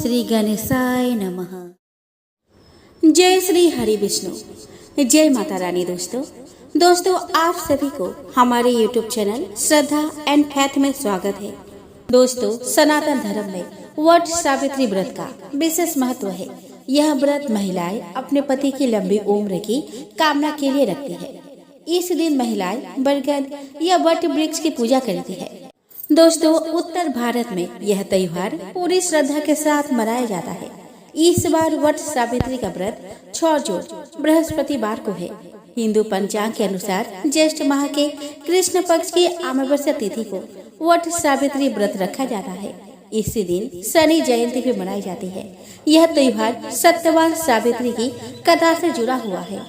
श्री गणेशाय नमः। जय श्री हरि विष्णु, जय माता रानी। दोस्तों आप सभी को हमारे YouTube channel Shraddha and faith में स्वागत है। दोस्तों सनातन धर्म में वट सावित्री व्रत का विशेष महत्व है। यह व्रत महिलाएं अपने पति की लंबी उम्र की कामना के लिए रखती है। इस दिन महिलाएं बरगद या वट वृक्ष की पूजा करती है। दोस्तों उत्तर भारत में यह त्योहार पूरी श्रद्धा के साथ मनाया जाता है। इस बार वट सावित्री का व्रत 6 जून बृहस्पतिवार को है। हिंदू पंचांग के अनुसार ज्येष्ठ माह के कृष्ण पक्ष की अमावस्या तिथि को वट सावित्री व्रत रखा जाता है। इसी दिन शनि जयंती भी मनाई जाती है। यह त्योहार सत्यवान सावित्री की कथा से जुड़ा हुआ है।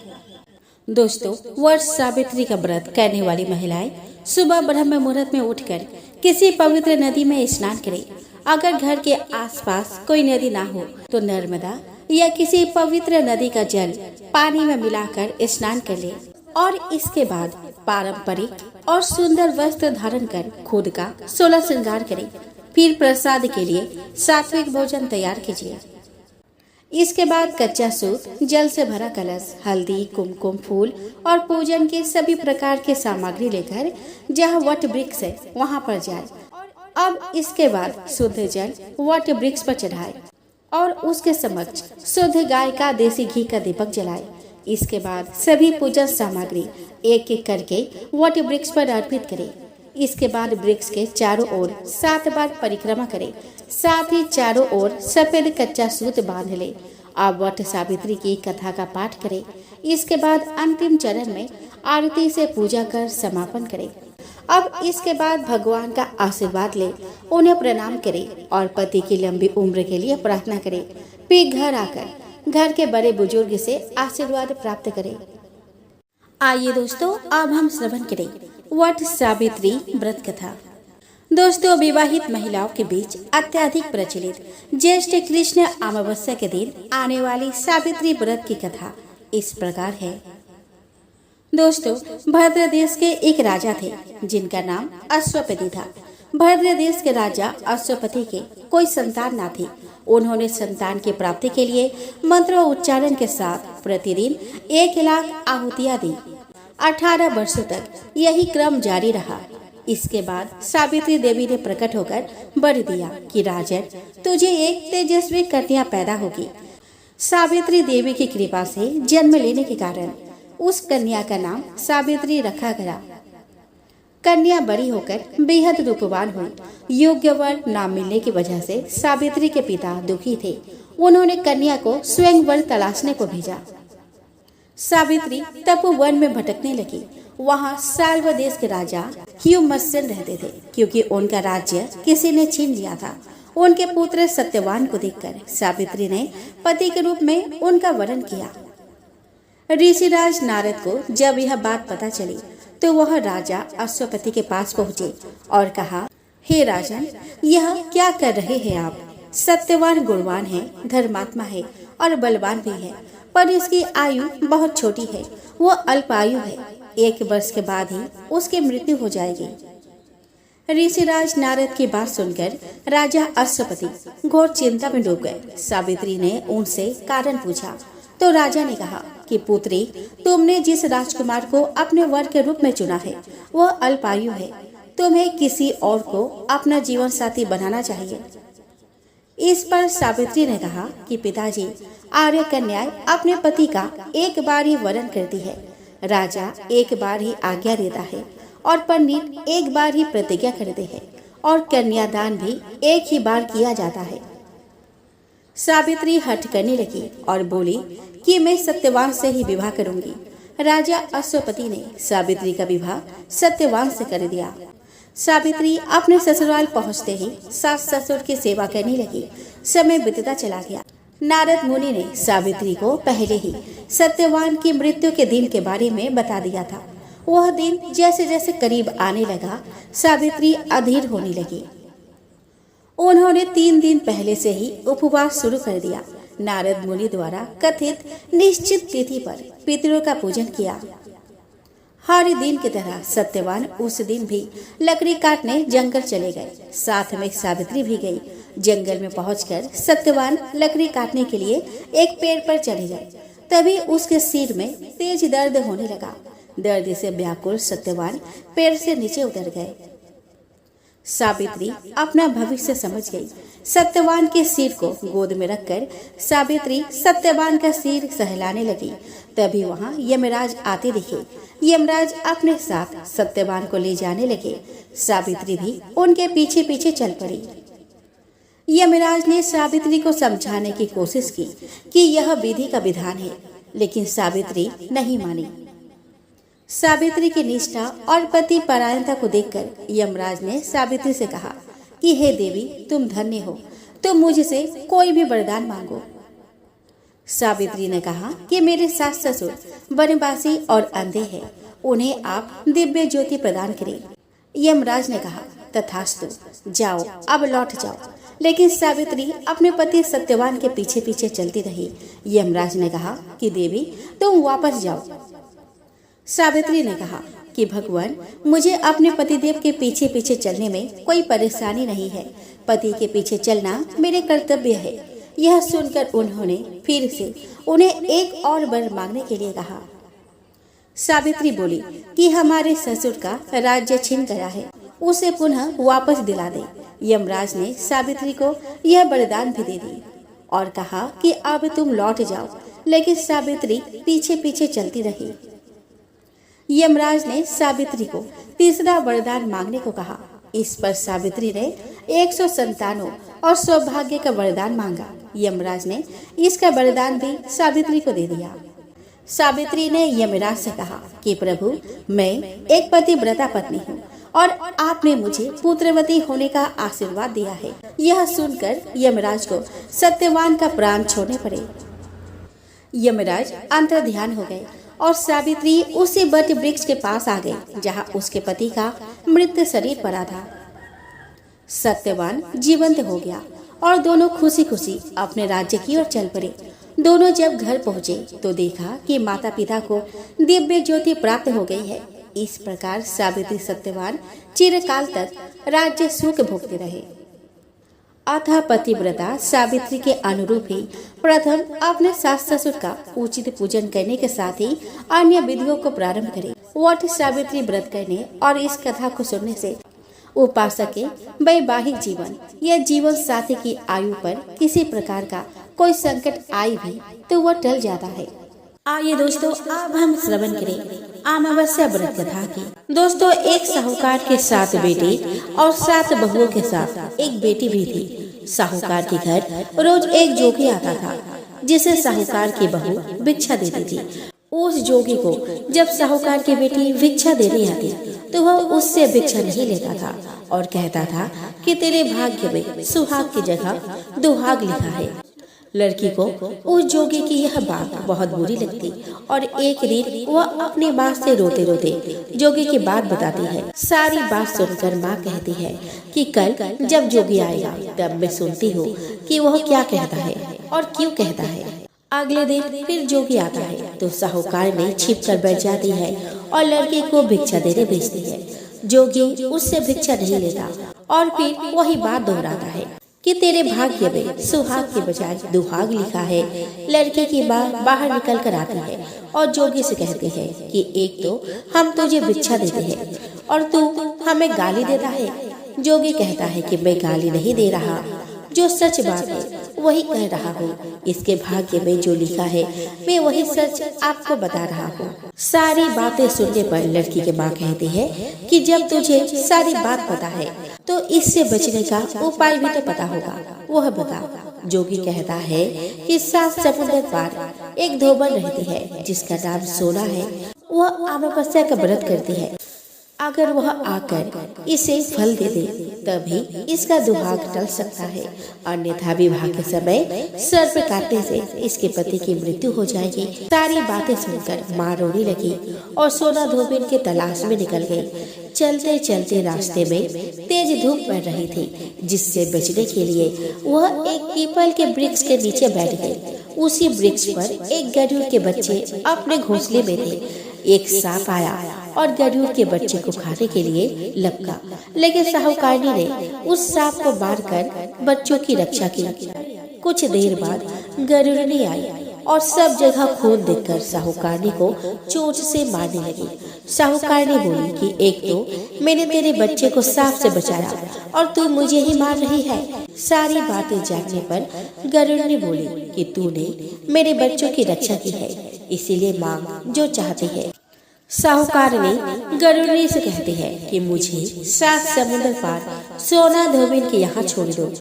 दोस्तों वट सावित्री का व्रत करने वाली महिलाएं सुबह ब्रह्म मुहूर्त में उठकर किसी पवित्र नदी में स्नान करें। अगर घर के आसपास कोई नदी ना हो तो नर्मदा या किसी पवित्र नदी का जल पानी में मिलाकर स्नान कर ले और इसके बाद पारंपरिक और सुंदर वस्त्र धारण कर खुद का 16 श्रृंगार करें। फिर प्रसाद के लिए सात्विक भोजन तैयार कीजिए। इसके बाद कच्चा सूत, जल से भरा कलश, हल्दी, कुमकुम, फूल और पूजन के सभी प्रकार के सामग्री लेकर जहाँ वट वृक्ष है वहाँ पर जाए। अब इसके बाद शुद्ध जल वट वृक्ष पर चढ़ाए और उसके समक्ष शुद्ध गाय का देसी घी का दीपक जलाए। इसके बाद सभी पूजन सामग्री एक एक करके वट वृक्ष पर अर्पित करें। इसके बाद वृक्ष के चारों ओर 7 बार परिक्रमा करें। साथ ही चारों ओर सफेद कच्चा सूत बांध ले। अब वट सावित्री की कथा का पाठ करें। इसके बाद अंतिम चरण में आरती से पूजा कर समापन करें। अब इसके बाद भगवान का आशीर्वाद ले, उन्हें प्रणाम करें और पति की लंबी उम्र के लिए प्रार्थना करें। फिर घर आकर घर के बड़े बुजुर्ग से आशीर्वाद प्राप्त करें। आइए दोस्तों अब हम श्रवण करें वट सावित्री व्रत कथा। दोस्तों विवाहित महिलाओं के बीच अत्यधिक प्रचलित ज्येष्ठ कृष्ण अमावस्या के दिन आने वाली सावित्री व्रत की कथा इस प्रकार है। दोस्तों भद्र देश के एक राजा थे जिनका नाम अश्वपति था। भद्र देश के राजा अश्वपति के कोई संतान न थी। उन्होंने संतान की प्राप्ति के लिए मंत्रोच्चारण के साथ प्रतिदिन 1 लाख आहुतियां दी। 18 वर्षों तक यही क्रम जारी रहा। इसके बाद सावित्री देवी ने प्रकट होकर वर दिया कि राजन तुझे एक तेजस्वी कन्या पैदा होगी। सावित्री देवी की कृपा से जन्म लेने के कारण उस कन्या का नाम सावित्री रखा गया। कन्या बड़ी होकर बेहद रूपवान हुई। योग्य वर न मिलने की वजह से सावित्री के पिता दुखी थे। उन्होंने कन्या को स्वयं वर तलाशने को भेजा। सावित्री तपोवन में भटकने लगी। वहाँ साल्व देश के राजा ह्यूमस्सन रहते थे। क्योंकि उनका राज्य किसी ने छीन लिया था, उनके पुत्र सत्यवान को देखकर सावित्री ने पति के रूप में उनका वरण किया। ऋषिराज नारद को जब यह बात पता चली तो वह राजा अश्वपति के पास पहुँचे और कहा, हे राजन, यह क्या कर रहे हैं आप? सत्यवान गुणवान है, धर्मात्मा है और बलवान भी है, पर इसकी आयु बहुत छोटी है। वो अल्पायु है। 1 वर्ष के बाद ही उसकी मृत्यु हो जाएगी। ऋषिराज नारद की बात सुनकर राजा अश्वपति घोर चिंता में डूब गए। सावित्री ने उनसे कारण पूछा तो राजा ने कहा कि पुत्री, तुमने जिस राजकुमार को अपने वर के रूप में चुना है वह अल्पायु है। तुम्हें किसी और को अपना जीवन साथी बनाना चाहिए। इस पर सावित्री ने कहा कि पिताजी, आर्य कन्याएं अपने पति का एक बार ही वरण करती है। राजा एक बार ही आज्ञा देता है और पंडित एक बार ही प्रतिज्ञा करते हैं और कन्यादान भी एक ही बार किया जाता है। सावित्री हठ करने लगी और बोली कि मैं सत्यवान से ही विवाह करूंगी। राजा अश्वपति ने सावित्री का विवाह सत्यवान से कर दिया। सावित्री अपने ससुराल पहुंचते ही सास ससुर की सेवा करने लगी। समय बीतता चला गया। नारद मुनि ने सावित्री को पहले ही सत्यवान की मृत्यु के दिन के बारे में बता दिया था। वह दिन जैसे जैसे करीब आने लगा, सावित्री अधीर होने लगी। उन्होंने 3 दिन पहले से ही उपवास शुरू कर दिया। नारद मुनि द्वारा कथित निश्चित तिथि पर पितरों का पूजन किया। हर दिन की तरह सत्यवान उस दिन भी लकड़ी काटने जंगल चले गए। साथ में सावित्री भी गई। जंगल में पहुंचकर सत्यवान लकड़ी काटने के लिए एक पेड़ पर चढ़े गए। तभी उसके सिर में तेज दर्द होने लगा। दर्द से व्याकुल सत्यवान पेड़ से नीचे उतर गए। सावित्री अपना भविष्य समझ गई। सत्यवान के सिर को गोद में रखकर सावित्री सत्यवान का सिर सहलाने लगी। तभी वहां यमराज आते दिखे। यमराज अपने साथ सत्यवान को ले जाने लगे। सावित्री भी उनके पीछे पीछे चल पड़ी। यमराज ने सावित्री को समझाने की कोशिश की कि यह विधि का विधान है, लेकिन सावित्री नहीं मानी। सावित्री की निष्ठा और पति परायणता को देखकर यमराज ने सावित्री से कहा कि हे देवी, तुम धन्य हो, तुम मुझसे कोई भी वरदान मांगो। सावित्री ने कहा कि मेरे सास ससुर वनवासी और अंधे हैं, उन्हें आप दिव्य ज्योति प्रदान करें। यमराज ने कहा तथास्तु, जाओ अब लौट जाओ। लेकिन सावित्री अपने पति सत्यवान के पीछे पीछे चलती रही। यमराज ने कहा कि देवी, तुम वापस जाओ। सावित्री ने कहा कि भगवान, मुझे अपने पतिदेव के पीछे पीछे चलने में कोई परेशानी नहीं है। पति के पीछे चलना मेरे कर्तव्य है। यह सुनकर उन्होंने फिर से उन्हें एक और वर मांगने के लिए कहा। सावित्री बोली कि हमारे ससुर का राज्य छीन गया है, उसे पुनः वापस दिला दे। यमराज ने सावित्री को यह वरदान भी दे दी और कहा कि अब तुम लौट जाओ। लेकिन सावित्री पीछे पीछे चलती रही। यमराज ने सावित्री को तीसरा वरदान मांगने को कहा। इस पर सावित्री ने 100 संतानों और सौभाग्य का वरदान मांगा। यमराज ने इसका वरदान भी सावित्री को दे दिया। सावित्री ने यमराज से कहा कि प्रभु, मैं एक पतिव्रता पत्नी हूँ और आपने मुझे पुत्रवती होने का आशीर्वाद दिया है। यह सुनकर यमराज को सत्यवान का प्राण छोड़ने पड़े। यमराज अंतर्ध्यान हो गए और सावित्री उसी वट वृक्ष के पास आ गई जहाँ उसके पति का मृत शरीर पड़ा था। सत्यवान जीवंत हो गया और दोनों खुशी खुशी अपने राज्य की ओर चल पड़े। दोनों जब घर पहुँचे तो देखा कि माता पिता को दिव्य ज्योति प्राप्त हो गई है। इस प्रकार सावित्री सत्यवान चिरकाल तक राज्य सुख भोगते रहे। अतः पतिव्रता सावित्री के अनुरूप ही प्रथम अपने सास ससुर का उचित पूजन करने के साथ ही अन्य विधियों को प्रारंभ करें। वट सावित्री व्रत करने और इस कथा को सुनने से उपासक के वैवाहिक जीवन या जीवन साथी की आयु पर किसी प्रकार का कोई संकट आई भी तो वह टल जाता है। आइए दोस्तों, अब हम श्रवण करें अमावस्या व्रत कथा की। दोस्तों, एक साहूकार के 7 बेटे और 7 बहुओं के साथ एक बेटी भी थी। साहूकार के घर रोज एक जोगी आता था जिसे साहूकार की बहू भिक्षा देती थी। उस जोगी को जब साहूकार की बेटी भिक्षा देने आती तो वह उससे भिक्षा नहीं लेता था और कहता था कि तेरे भाग्य में सुहाग की जगह दुहाग लिखा है। लड़की को उस जोगी की यह बात बहुत बुरी लगती और एक दिन वह अपनी माँ से रोते रोते जोगी की बात बताती है। सारी बात सुनकर माँ कहती है कि कल जब जोगी आएगा तब मैं सुनती हूँ कि वह क्या कहता है और क्यों कहता है। अगले दिन फिर जोगी आता है तो साहूकार में छिप कर बैठ जाती है और लड़की को भिक्षा देने भेजती है। जोगी उससे भिक्षा नहीं लेता और फिर वही बात दोहराता है कि तेरे भाग्य में सुहाग के बजाय दुहाग लिखा है। लड़की की माँ बाहर निकल कर आती है और जोगी से कहती है कि एक तो हम तुझे भिक्षा देते हैं और तू हमें गाली देता है। जोगी कहता है कि मैं गाली नहीं दे रहा, जो सच बात है वही कह रहा हूँ। इसके भाग्य में जो लिखा है मैं वही सच आपको बता रहा हूँ। सारी बातें सुनने पर लड़की की माँ कहती है कि जब तुझे सारी बात पता है तो इससे बचने का उपाय भी तो पता होगा, वह बता। जोगी कहता है कि 7 समुद्र पार एक धोबन रहती है जिसका नाम सोना है। वह अमावस्या का व्रत करती है। अगर वह आकर इसे फल दे दे तभी इसका दुहाग टल सकता है, अन्यथा विवाह के समय सर्प काटने से इसके पति की मृत्यु हो जाएगी। सारी बातें सुनकर माँ रोने लगी और सोना धोबिन के तलाश में निकल गई। चलते चलते रास्ते में तेज धूप पड़ रही थी, जिससे बचने के लिए वह एक पीपल के वृक्ष के नीचे बैठ गई। उसी वृक्ष पर एक गरुड़ के बच्चे अपने घोंसले में थे। एक सांप आया और गरुड़ के बच्चे को खाने के लिए लपका, लेकिन साहूकारनी ने उस सांप को मारकर बच्चों की रक्षा की। कुछ देर बाद गरुड़नी आई और सब जगह खून देखकर साहूकारनी को चोट से मारने लगी। साहूकारनी बोली कि एक तो मैंने तेरे बच्चे को सांप से बचाया और तू मुझे ही मार रही है। सारी बातें जानने पर गरुड़नी बोली कि तूने मेरे बच्चों की रक्षा की है, इसीलिए मांग जो चाहती है। साहूकारनी गरुड़नी से कहती है कि मुझे 7 समुद्र पार सोना धोबिन के यहाँ छोड़ दो,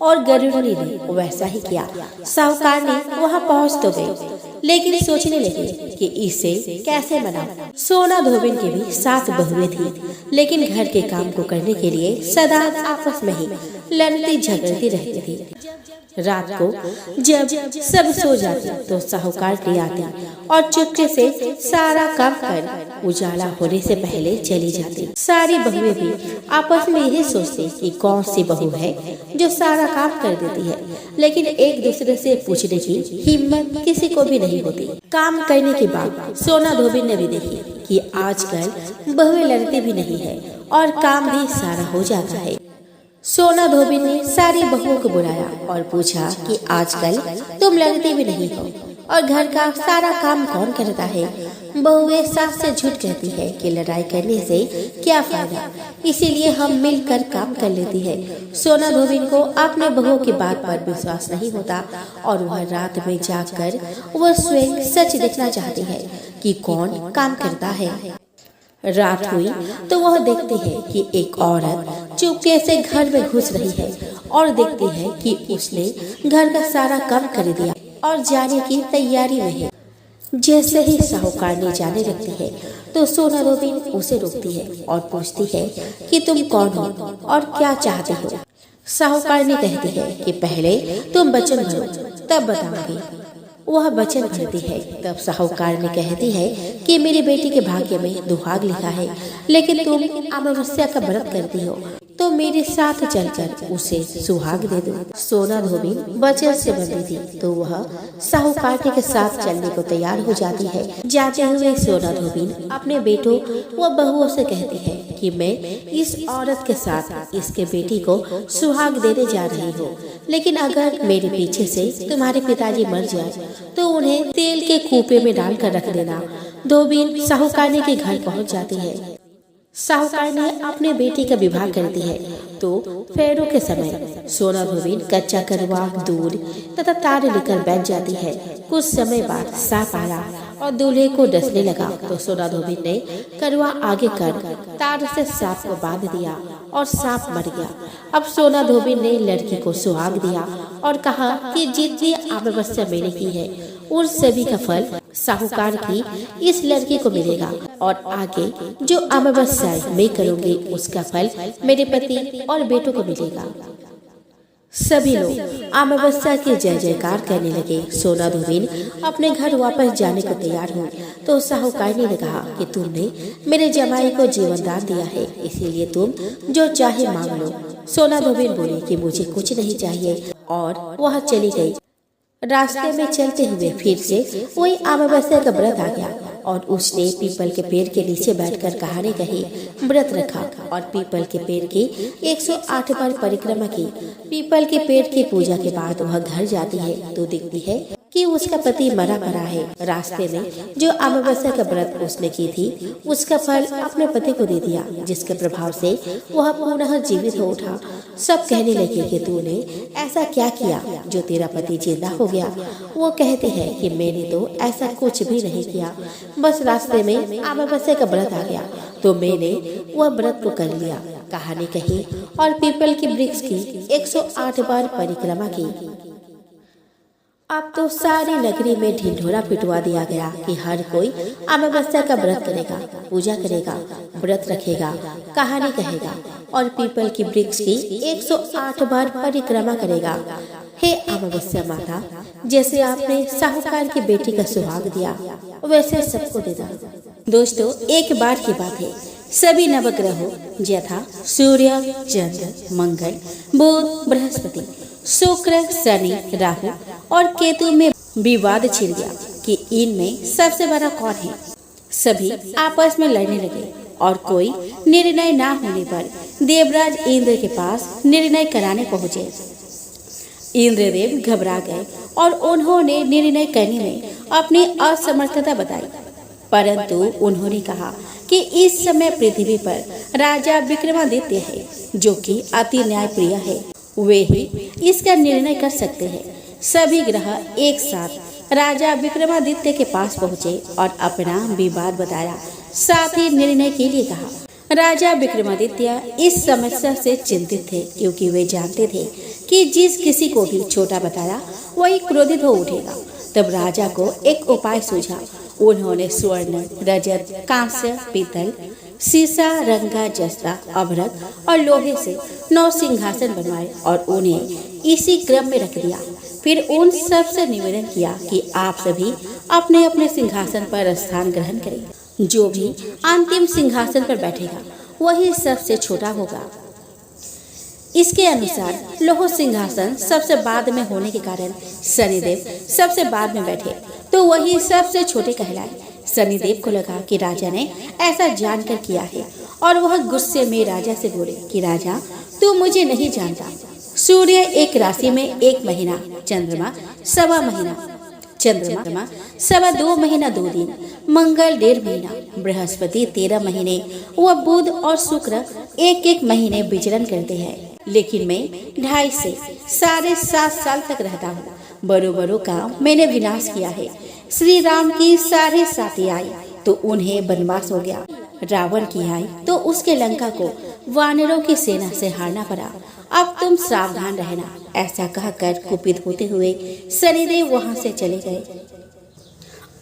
और गरुड़नी ने वैसा ही किया। साहूकारनी वहाँ पहुँच तो गई, लेकिन सोचने लगी कि इसे कैसे मनाऊं। सोना धोबिन की भी 7 बहुएं थी, लेकिन घर के काम को करने के लिए सदा आपस में ही लड़ती झगड़ती रहती थी। रात को जब सब सो जाते तो साहूकारनी आती और चुपके से सारा काम कर उजाला होने से पहले चली जाती। सारी बहुएं भी आपस में यही सोचती कि कौन सी बहू है जो सारा काम कर देती है, लेकिन एक दूसरे से पूछने की हिम्मत किसी को भी नहीं होती। काम करने के बाद सोना धोबिन ने भी देखी कि आजकल बहुएं लड़ती भी नहीं है और काम भी सारा हो जाता है। सोना धोबिन ने सारी बहुओं को बुलाया और पूछा कि आजकल तुम लड़ती भी नहीं हो और घर का सारा काम कौन करता है। बहुएं सास से झूठ कहती है कि लड़ाई करने से क्या फायदा, इसीलिए हम मिलकर काम कर लेती है। सोना धोबिन को अपने बहुओं की बात पर विश्वास नहीं होता और वह रात में जागकर वह स्वयं सच देखना चाहती है कि कौन काम करता है। रात हुई तो वह देखती है कि एक औरत चुपके से घर में घुस रही है और देखती है कि उसने घर का सारा काम कर दिया और जाने की तैयारी में है। जैसे ही साहूकारनी जाने लगती है तो सोना धोबिन उसे रोकती है और पूछती है कि तुम कौन हो और क्या चाहते हो। साहूकारनी कहती है कि पहले तुम वचन भरो तब बताऊंगी। वह वचन भरती है। तब साहूकारनी कहती है कि मेरी बेटी के भाग्य में दुहाग लिखा है, लेकिन तुम अमावस्या का व्रत करती हो तो मेरे साथ चलकर उसे सुहाग दे दो। सोना धोबिन वचन से बंधी थी तो वह साहूकारनी के साथ चलने को तैयार हो जाती है। जाते हुए सोना धोबिन अपने बेटों व बहुओं से कहती है कि मैं इस औरत के साथ इसके बेटी को सुहाग देने जा रही हूँ, लेकिन अगर मेरे पीछे से तुम्हारे पिताजी मर जाए तो उन्हें तेल के कूपे में डालकर रख देना। धोबिन साहूकारनी के घर पहुँच जाती है। साहूकारनी अपने बेटी का विवाह करती है तो फेरों के समय सोना धोबिन कच्चा करवा, दूध तथा तार लेकर बैठ जाती है। कुछ समय बाद सांप आया और दूल्हे को डसने लगा तो सोना धोबिन ने करवा आगे कर तार से सांप को बांध दिया और सांप मर गया। अब सोना धोबिन ने लड़की को सुहाग दिया और कहा कि जितनी अमावस्या मैंने की है उन सभी का फल साहूकार की इस लड़की को मिलेगा और आगे जो अमावस्या मैं करूंगी उसका फल मेरे पति और बेटों को मिलेगा। सभी लोग अमावस्या की जय जयकार करने लगे। सोना धोबिन अपने घर वापस जाने को तैयार हुई तो साहूकारनी ने कहा कि तुमने मेरे जमाई को जीवन दान दिया है, इसीलिए तुम जो चाहे मांग लो। सोना धोबिन बोली कि मुझे कुछ नहीं चाहिए और वह चली गई। रास्ते में चलते हुए फिर से वही अमावस्या का व्रत आ गया और उसने पीपल के पेड़ के नीचे बैठकर कहानी कही, व्रत रखा और पीपल के पेड़ की 108 बार परिक्रमा की। पीपल के पेड़ की पूजा के बाद वह घर जाती है तो देखती है कि उसका पति मरा पड़ा है। रास्ते में जो अमावस्या का व्रत उसने की थी उसका फल अपने पति को दे दिया, जिसके प्रभाव से वह पुनः जीवित हो उठा। सब कहने लगे कि तूने ऐसा क्या किया जो तेरा पति जिंदा हो गया। वो कहते हैं कि मैंने तो ऐसा कुछ भी नहीं किया, बस रास्ते में अमावस्या का व्रत आ गया तो मैंने वह व्रत को कर लिया। कहानी कही और पीपल की वृक्ष की 108 बार परिक्रमा की। अब तो सारी नगरी में ढिंढोरा पिटवा दिया गया कि हर कोई अमावस्या का व्रत करेगा, पूजा करेगा, व्रत रखेगा, कहानी कहेगा और पीपल की वृक्ष की 108 बार परिक्रमा करेगा। हे अमावस्या माता, जैसे आपने साहूकार की बेटी का सुहाग दिया वैसे सबको दे दो। दोस्तों, एक बार की बात है, सभी नवग्रहों यथा सूर्य, चंद्र, मंगल, बुध, बृहस्पति, शुक्र, शनि, राहु और केतु में विवाद छिड़ गया कि इनमें सबसे बड़ा कौन है। सभी आपस में लड़ने लगे और कोई निर्णय ना होने पर देवराज इंद्र के पास निर्णय कराने पहुंचे। इंद्रदेव घबरा गए और उन्होंने निर्णय करने में अपनी असमर्थता बताई, परंतु उन्होंने कहा कि इस समय पृथ्वी पर राजा विक्रमादित्य है, जो कि अति न्यायप्रिय है। वे ही इसका निर्णय कर सकते हैं। सभी ग्रह एक साथ राजा विक्रमादित्य के पास पहुंचे और अपना विवाद बताया, साथ ही निर्णय के लिए कहा। राजा विक्रमादित्य इस समस्या से चिंतित थे, क्योंकि वे जानते थे कि जिस किसी को भी छोटा बताया वही क्रोधित हो उठेगा। तब राजा को एक उपाय सूझा। उन्होंने स्वर्ण, रजत, कांस्य, पीतल, सीसा, रंगा, जस्ता, अभ्रक और लोहे से 9 सिंहासन बनवाए और उन्हें इसी क्रम में रख दिया। फिर उन सब से निवेदन किया कि आप सभी अपने अपने सिंहासन पर स्थान ग्रहण करें। जो भी अंतिम सिंहासन पर बैठेगा वही सबसे छोटा होगा। इसके अनुसार लौह सिंहासन सबसे बाद में होने के कारण शनिदेव सबसे बाद में बैठे तो वही सबसे छोटे कहलाए। शनिदेव को लगा कि राजा ने ऐसा जानकर किया है और वह गुस्से में राजा से बोले कि राजा, तू मुझे नहीं जानता। सूर्य एक राशि में 1 महीना, चंद्रमा 1.25 महीना, चंद्रमा 2.25 महीना 2 दिन, मंगल 1.5 महीना, बृहस्पति 13 महीने व बुध और शुक्र 1-1 महीने विचरण करते हैं। लेकिन मैं 2.5 से 7.5 साल तक रहता हूँ। बड़ो काम मैंने विनाश किया है। श्री राम की 7.5 आई तो उन्हें वनवास हो गया। रावण की आई तो उसके लंका को वानरों की सेना से हारना पड़ा। अब तुम सावधान रहना। ऐसा कहकर कुपित होते हुए शनिदेव वहां से चले गए।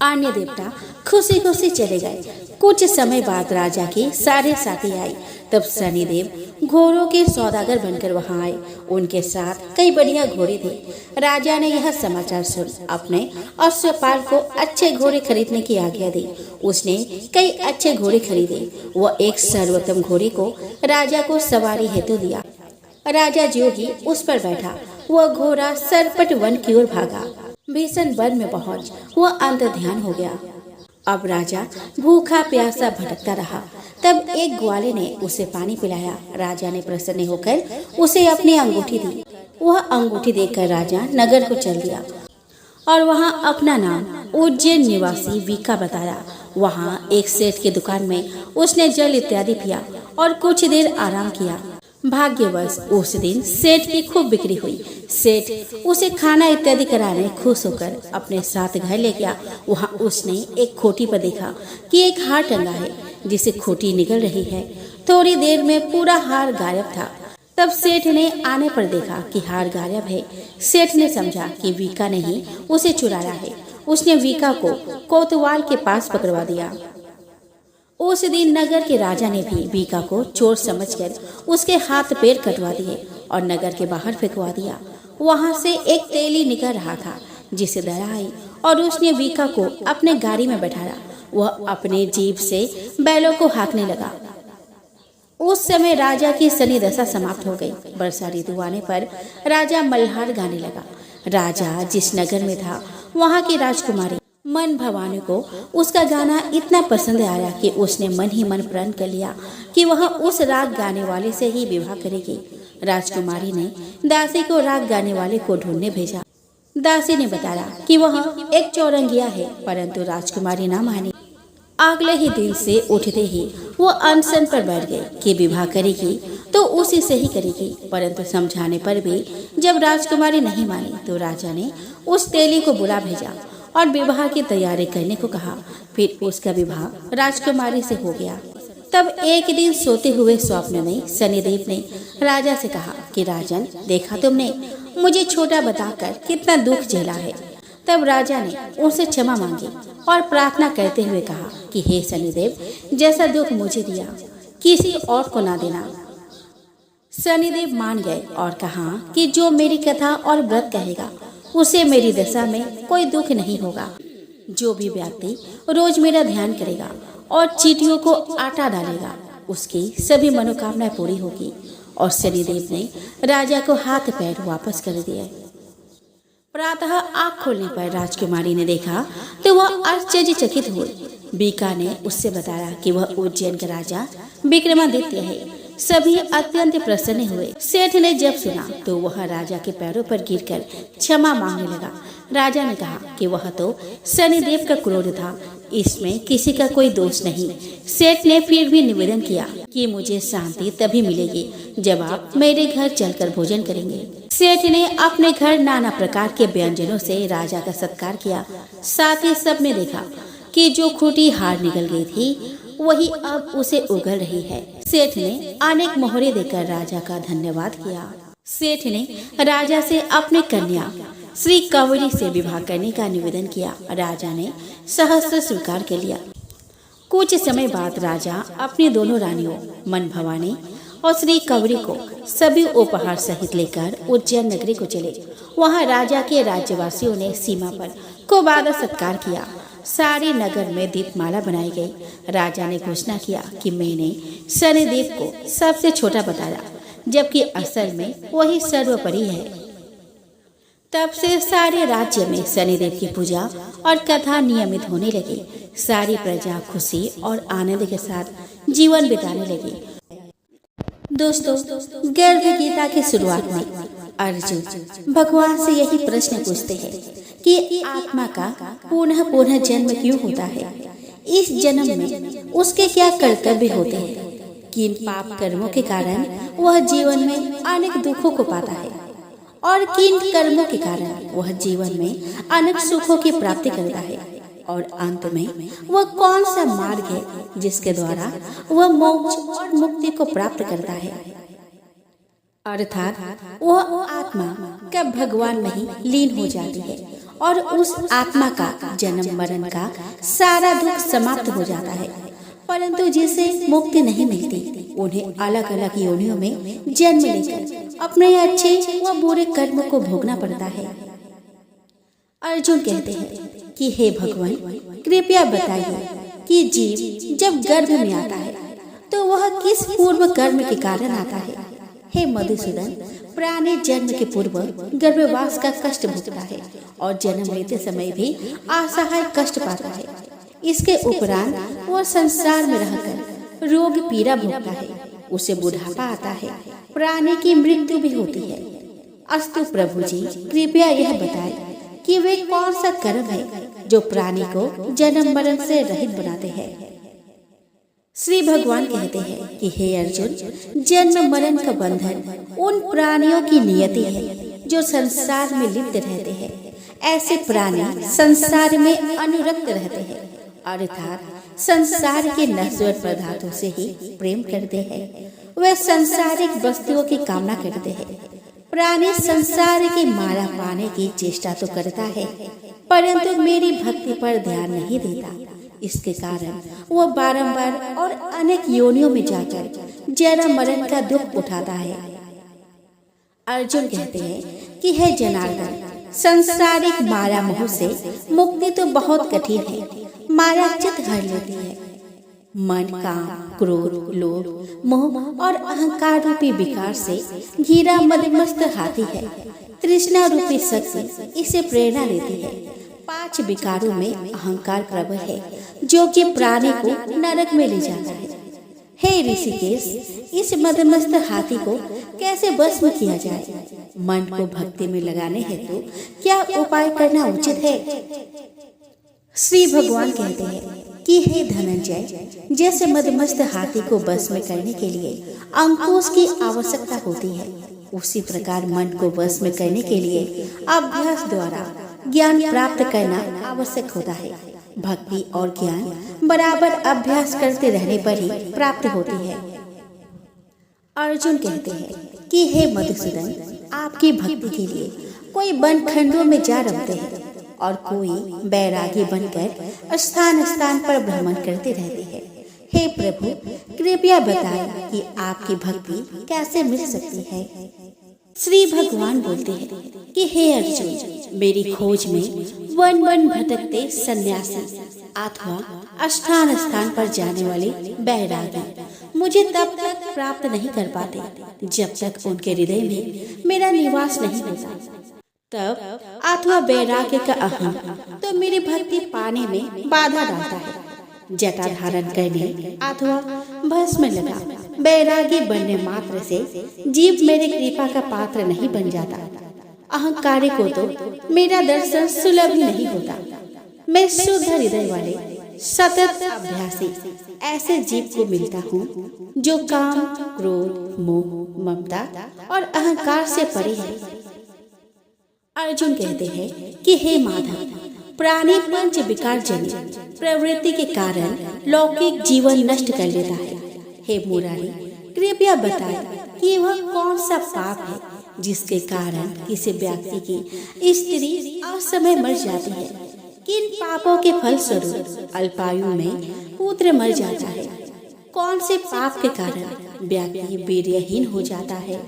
अन्य देवता खुशी खुशी चले गए। कुछ समय बाद राजा की 7.5 आई। तब शनिदेव घोड़ों के सौदागर बनकर वहां आए। उनके साथ कई बढ़िया घोड़े थे। राजा ने यह समाचार सुन अपने अश्वपाल को अच्छे घोड़े खरीदने की आज्ञा दी। उसने कई अच्छे घोड़े खरीदे। वह एक सर्वोत्तम घोड़े को राजा को सवारी हेतु दिया। राजा जो ही उस पर बैठा, वह घोड़ा सरपट वन की ओर भागा। भीषण वन में पहुंच वह अंतर्ध्यान हो गया। अब राजा भूखा प्यासा भटकता रहा। तब एक ग्वाले ने उसे पानी पिलाया। राजा ने प्रसन्न होकर उसे अपनी अंगूठी दी। वह अंगूठी देखकर राजा नगर को चल दिया और वहां अपना नाम उज्जैन निवासी वीका बताया। वहां एक सेठ की दुकान में उसने जल इत्यादि पिया और कुछ देर आराम किया। भाग्यवश उस दिन सेठ की खूब बिक्री हुई। सेठ उसे खाना इत्यादि कराने खुश होकर अपने साथ घर ले गया। वहाँ उसने एक खोटी पर देखा कि एक हार टंगा है, जिसे खोटी निकल रही है। थोड़ी देर में पूरा हार गायब था। तब सेठ ने आने पर देखा कि हार गायब है। सेठ ने समझा कि वीका ने ही उसे चुराया है। उसने वीका को कोतवाल के पास पकड़वा दिया। उस दिन नगर के राजा ने भी वीका को चोर समझकर उसके हाथ पैर कटवा दिए और नगर के बाहर फेंकवा दिया। वहां से एक तेली निकल रहा था, जिसे दया आई और उसने वीका को अपने गाड़ी में बैठाया। वह अपने जीभ से बैलों को हाँकने लगा। उस समय राजा की शनि दशा समाप्त हो गई। वर्षा ऋतु आने पर राजा मल्हार गाने लगा। राजा जिस नगर में था, वहाँ की राजकुमारी मन भवानी को उसका गाना इतना पसंद आया कि उसने मन ही मन प्रण कर लिया कि वह उस राग गाने वाले से ही विवाह करेगी। राजकुमारी ने दासी को राग गाने वाले को ढूंढने भेजा। दासी ने बताया कि वह एक चौरंगिया है, परंतु राजकुमारी ना मानी। अगले ही दिन से उठते ही वो अनशन पर बैठ गई कि विवाह करेगी तो उसी से ही करेगी। परंतु समझाने पर भी जब राजकुमारी नहीं मानी तो राजा ने उस तेली को बुला भेजा और विवाह की तैयारी करने को कहा। फिर उसका विवाह राजकुमारी से हो गया। तब एक दिन सोते हुए स्वप्न में शनिदेव ने राजा से कहा कि राजन, देखा तुमने मुझे छोटा बताकर कितना दुख झेला है। तब राजा ने उनसे क्षमा मांगी और प्रार्थना करते हुए कहा कि हे शनिदेव, जैसा दुख मुझे दिया किसी और को ना देना। शनिदेव मान गए और कहा कि जो मेरी कथा और व्रत कहेगा उसे मेरी दशा में कोई दुख नहीं होगा। जो भी व्यक्ति रोज मेरा ध्यान करेगा और चींटियों को आटा डालेगा, उसकी सभी मनोकामनाएं पूरी होगी। और शनिदेव ने राजा को हाथ पैर वापस कर दिए। प्रातः आँख खोलने पर राजकुमारी ने देखा तो वह आश्चर्यचकित हुई। बीका ने उससे बताया कि वह उज्जैन का राजा विक्रमादित्य है। सभी अत्यंत प्रसन्न हुए। सेठ ने जब सुना तो वह राजा के पैरों पर गिरकर क्षमा मांगने लगा। राजा ने कहा कि वह तो शनिदेव का क्रोध था, इसमें किसी का कोई दोष नहीं। सेठ ने फिर भी निवेदन किया कि मुझे शांति तभी मिलेगी जब आप मेरे घर चलकर भोजन करेंगे। सेठ ने अपने घर नाना प्रकार के व्यंजनों से राजा का सत्कार किया। साथ ही सबने देखा कि जो खूंटी हार निकल गई थी वही अब उसे उगल रही है। सेठ ने अनेक मोहरे देकर राजा का धन्यवाद किया। सेठ ने राजा से अपने कन्या श्री कंवरी से विवाह करने का निवेदन किया। राजा ने सहर्ष स्वीकार कर लिया। कुछ समय बाद राजा अपनी दोनों रानियों मन भवानी और श्री कंवरी को सभी उपहार सहित लेकर उज्जैन नगरी को चले। वहां राजा के राज्यवासियों ने सीमा पर खूब आदर सत्कार किया। सारे नगर में दीपमाला बनाई गई। राजा ने घोषणा किया कि मैंने शनिदेव को सबसे छोटा बताया, जबकि असल में वही सर्वोपरि है। तब से सारे राज्य में शनिदेव की पूजा और कथा नियमित होने लगी। सारी प्रजा खुशी और आनंद के साथ जीवन बिताने लगी। दोस्तों, गर्भ गीता की शुरुआत में अर्जुन भगवान से यही प्रश्न पूछते हैं कि आत्मा का पुनः पुनः जन्म क्यों होता है? इस जन्म में उसके क्या कर्तव्य होते हैं? किन पाप कर्मों के कारण वह जीवन में अनेक दुखों को पाता है और किन कर्मों के कारण वह जीवन में अनेक सुखों की प्राप्ति करता है? और अंत में वह कौन सा मार्ग है जिसके द्वारा वह मोक्ष और मुक्ति को प्राप्त करता है? अर्थात वह आत्मा कब भगवान में ही लीन हो जाती है और उस आत्मा का जन्म मरण का सारा दुख समाप्त हो जाता है। परंतु जिसे मुक्ति नहीं मिलती, उन्हें अलग अलग योनियों में जन्म लेकर अपने अच्छे व बुरे कर्म को भोगना पड़ता है। अर्जुन कहते हैं कि हे भगवान, कृपया बताइए कि जीव जब गर्भ में आता है तो वह किस पूर्व कर्म के कारण आता है? हे मधुसूदन, प्राणी जन्म के पूर्व गर्भवास का कष्ट भोगता है और जन्म लेते समय भी असहाय कष्ट पाता है। इसके उपरांत वह संसार में रहकर रोग पीड़ा भोगता है, उसे बुढ़ापा आता है, प्राणी की मृत्यु भी होती है। अस्तु प्रभु जी, कृपया यह बताएं कि वे कौन सा कर्म है जो प्राणी को जन्म मरण से रहित बनाते हैं? श्री भगवान कहते हैं कि हे अर्जुन, जन्म मरण का बंधन उन प्राणियों की नियति है जो संसार में लिप्त रहते हैं। ऐसे प्राणी संसार में अनुरक्त रहते हैं, अर्थात संसार के नश्वर पदार्थों से ही प्रेम करते हैं। वे संसारिक वस्तुओं की कामना करते हैं। प्राणी संसार की माला पाने की चेष्टा तो करता है, परंतु मेरी भक्ति पर ध्यान नहीं देता। इसके कारण वह बारंबार और अनेक योनियों में जाकर जन्म मरण का दुख उठाता है। अर्जुन कहते हैं कि हे जनार्दन, संसारिक माया मोह से मुक्ति तो बहुत कठिन है। माया चित हर लेती है। मन, काम, क्रोध, लोभ, मोह और अहंकार रूपी विकार से घिरा मदमस्त हाथी है। तृष्णा रूपी शक्ति इसे प्रेरणा देती है। 5 विकारों में अहंकार प्रबल है जो कि प्राणी को नरक में ले जाता है। हे ऋषिकेश, इस मदमस्त हाथी को कैसे भस्म किया जाए? मन को भक्ति में लगाने हेतु क्या उपाय करना उचित है? श्री भगवान कहते हैं कि हे धनंजय, जैसे मदमस्त हाथी को वश में करने के लिए अंकुश की आवश्यकता होती है, उसी प्रकार मन को वश में करने के लिए अभ्यास द्वारा ज्ञान प्राप्त करना आवश्यक होता है। भक्ति और ज्ञान बराबर अभ्यास करते रहने पर ही प्राप्त होती है। अर्जुन कहते हैं कि हे मधुसूदन, आपकी भक्ति के लिए कोई वन खंडों में जा रमते हैं और कोई बैरागी बनकर स्थान स्थान पर भ्रमण करते रहते हैं। हे प्रभु, कृपया बताएं कि आपकी भक्ति कैसे मिल सकती है? श्री भगवान बोलते हैं कि हे अर्जुन, मेरी खोज में वन वन भटकते सन्यासी अथवा स्थान स्थान पर जाने वाले बैरागी मुझे तब तक प्राप्त नहीं कर पाते जब तक उनके हृदय में मेरा निवास नहीं होता। तब अथवा वैराग्य का अहम तो मेरी भक्ति पाने में बाधा डालता है। जटा धारण करने अथवा भस्म लगा वैरागी बनने मात्र से जीव मेरे कृपा का पात्र नहीं बन जाता। अहंकारी को तो मेरा दर्शन सुलभ ही नहीं होता। मैं शुद्ध हृदय वाले सतत अभ्यासी ऐसे जीव को मिलता हूँ जो काम, क्रोध, मोह, ममता और अहंकार से परे है। अर्जुन कहते हैं कि हे माधव, प्राणी पंच विकार जनित प्रवृत्ति के कारण लौकिक जीवन नष्ट कर लेता है। हे मुरारी, कृपया बताएं कि वह कौन सा पाप है जिसके कारण किसी व्यक्ति की स्त्री असमय मर जाती है। किन पापों के फलस्वरूप अल्पायु में पुत्र मर जाता है। कौन से पाप के कारण व्यक्ति वीर्यहीन हो जाता है।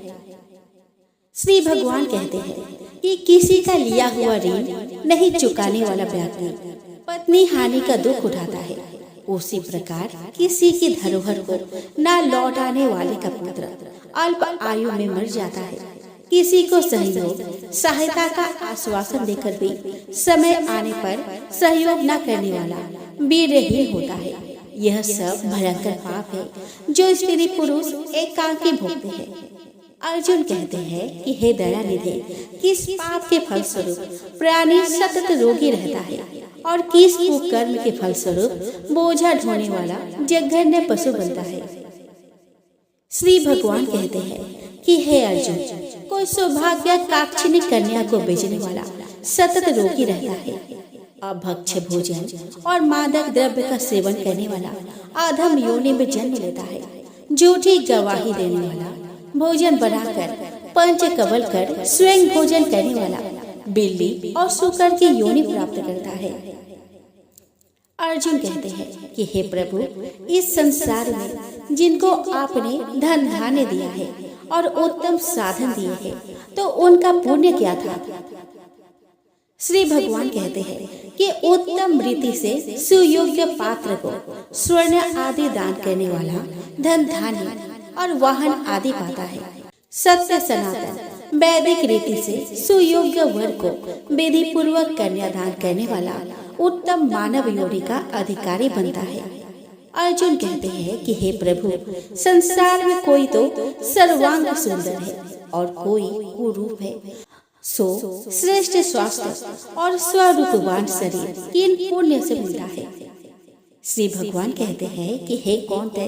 श्री भगवान कहते हैं कि किसी का लिया हुआ ऋण नहीं चुकाने वाला व्यक्ति पत्नी हानि का दुख उठाता है, उसी प्रकार किसी की धरोहर को न लौटाने वाले का पुत्र अल्प आयु में मर जाता है। किसी को सहयोग, सहायता का आश्वासन देकर भी समय आने पर सहयोग न करने वाला वीर्यहीन होता है। यह सब भयंकर पाप है जो स्त्री पुरुष एकांकी भोगते हैं। अर्जुन कहते हैं कि हे दयानिधि, किस पाप के फलस्वरूप प्राणी सतत रोगी रहता है और किस कुकर्म के फलस्वरूप बोझा ढोने वाला जघन्य पशु बनता है। श्री भगवान कहते हैं कि हे अर्जुन, कोई सौभाग्य काक्षिणी कन्या को बेचने वाला सतत रोगी रहता है। अभक्ष्य भोजन और मादक द्रव्य का सेवन करने वाला अधम योनि में जन्म लेता है। झूठी गवाही देने वाला, भोजन बनाकर पंच कबल कर स्वयं भोजन करने वाला बिल्ली और सूकर की योनि प्राप्त करता है। अर्जुन कहते हैं कि हे प्रभु, इस संसार में जिनको आपने धन धान्य दिया है और उत्तम साधन दिए हैं, तो उनका पुण्य क्या था। श्री भगवान कहते हैं कि उत्तम रीति से सुयोग्य पात्र को स्वर्ण आदि दान करने वाला धन धान्य और वाहन आदि पाता है। सत्य सनातन वैदिक रीति से सुयोग्य वर को विधि पूर्वक कन्यादान करने वाला उत्तम मानव योनि का अधिकारी बनता है। अर्जुन कहते हैं कि हे प्रभु, संसार में कोई तो सर्वांग सुंदर है और कोई कुरूप है। सो श्रेष्ठ स्वास्थ्य और स्वरूपवान शरीर किन पुण्य से मिलता है। श्री भगवान कहते हैं कि हे कौन्तेय,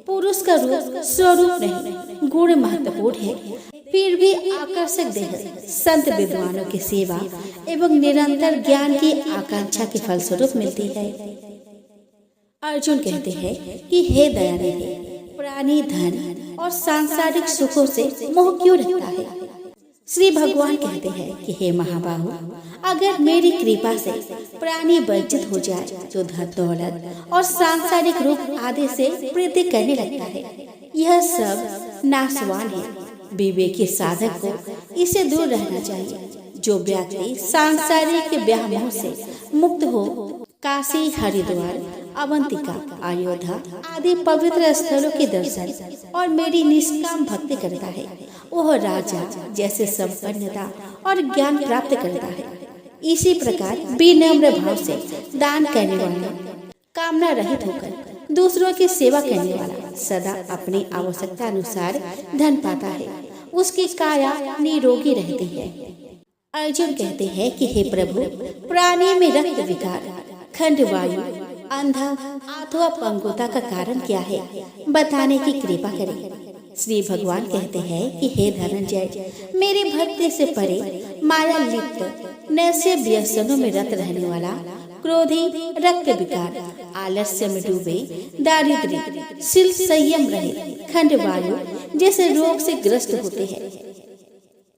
पुरुष का रूप स्वरूप नहीं, गुण महत्वपूर्ण है, फिर भी आकर्षक देह संत विद्वानों की सेवा एवं निरंतर ज्ञान की आकांक्षा के फलस्वरूप मिलती है। अर्जुन कहते हैं कि हे दयानिधि, प्राणी धन और सांसारिक सुखों से मोह क्यों रखता है। श्री भगवान कहते हैं कि हे महाबाहु, अगर मेरी कृपा से प्राणी वर्जित हो जाए तो धन दौलत और सांसारिक रूप आदि से प्रीति करने लगता है। यह सब नाशवान है। विवेकी साधक को इसे दूर रहना चाहिए। जो व्यक्ति सांसारिक व्यामोह से मुक्त हो काशी, हरिद्वार, अवंतिका, अयोध्या आदि पवित्र स्थलों के दर्शन और मेरी निष्काम भक्ति करता है, वह राजा जैसे संपन्नता और ज्ञान प्राप्त करता है। इसी प्रकार विनम्र भाव से दान करने वाला, कामना रहित होकर दूसरों की सेवा करने वाला सदा अपनी आवश्यकता अनुसार धन पाता है। उसकी काया निरोगी रहती है। अर्जुन कहते हैं कि हे प्रभु, प्राणी में रक्त विकार, खंड वायु, अंधा अथवा पंगुता का कारण क्या है, बताने की कृपा करें। श्री भगवान कहते हैं कि हे धनंजय, मेरी भक्ति से परे माया लिप्त नैसे व्यसनों में रत रहने वाला, क्रोधी, रक्त विकार, आलस्य में डूबे, दारिद्र्य, शील संयम रहित, खंड वायु जैसे रोग से ग्रस्त होते हैं,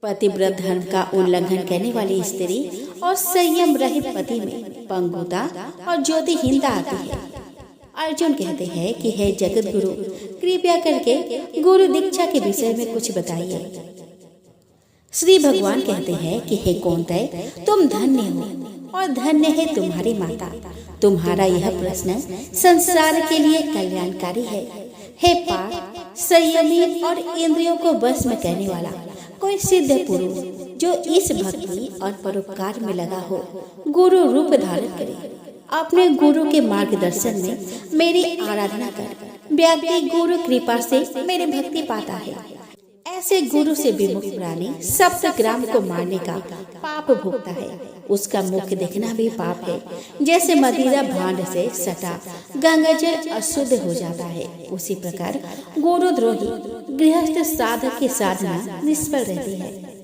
पतिव्रत धर्म का उल्लंघन करने वाली स्त्री और संयम रहित पति में पंगुता और ज्योतिहीनता आती है। अर्जुन कहते हैं कि हे जगत गुरु, कृपया करके गुरु दीक्षा के विषय में कुछ बताइए। श्री भगवान कहते हैं कि हे कौन्तेय, तुम धन्य हो और धन्य है तुम्हारी माता। तुम्हारा यह प्रश्न संसार के लिए कल्याणकारी है। हे पार्थ, संयमी और इंद्रियों को वश में करने वाला कोई सिद्ध पुरुष जो इस भक्ति और परोपकार में लगा हो गुरु रूप धारण करे। अपने गुरु के मार्गदर्शन में मेरी आराधना कर व्यक्ति गुरु कृपा से मेरी भक्ति पाता है। ऐसे गुरु से विमुख प्राणी सप्तग्राम को मारने का पाप भोगता है। उसका मुख देखना भी पाप है। जैसे मदिरा भांड से सटा गंगाजल अशुद्ध हो जाता है, उसी प्रकार गुरुद्रोही गृहस्थ साधक की साधना निष्फल रहती है।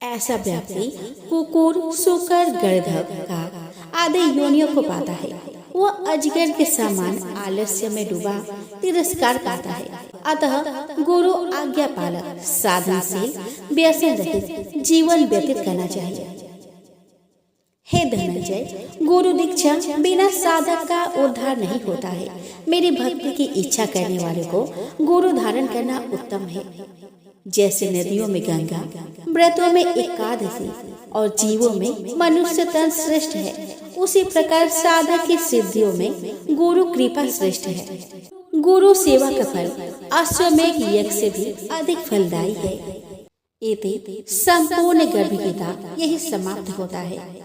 ऐसा व्यक्ति कुकुर, सूकर, गड़धब, काक आदि योनियों को पाता है। वो अजगर के समान आलस्य में डूबा तिरस्कार पाता है। अतः गुरु आज्ञा पालक साधनशील व्यसन रहित जीवन व्यतीत करना चाहिए। हे धनंजय, गुरु दीक्षा बिना साधक का उद्धार नहीं होता है। मेरी भक्ति की इच्छा करने वाले को गुरु धारण करना उत्तम है। जैसे नदियों में गंगा, व्रतों में एकादशी और जीवों में मनुष्य तन श्रेष्ठ है, उसी प्रकार साधक की सिद्धियों में गुरु कृपा श्रेष्ठ है। गुरु सेवा का फल अश्वमेघ यज्ञ से भी अधिक फलदायी है। इति संपूर्ण गर्भ गीता यही समाप्त होता है।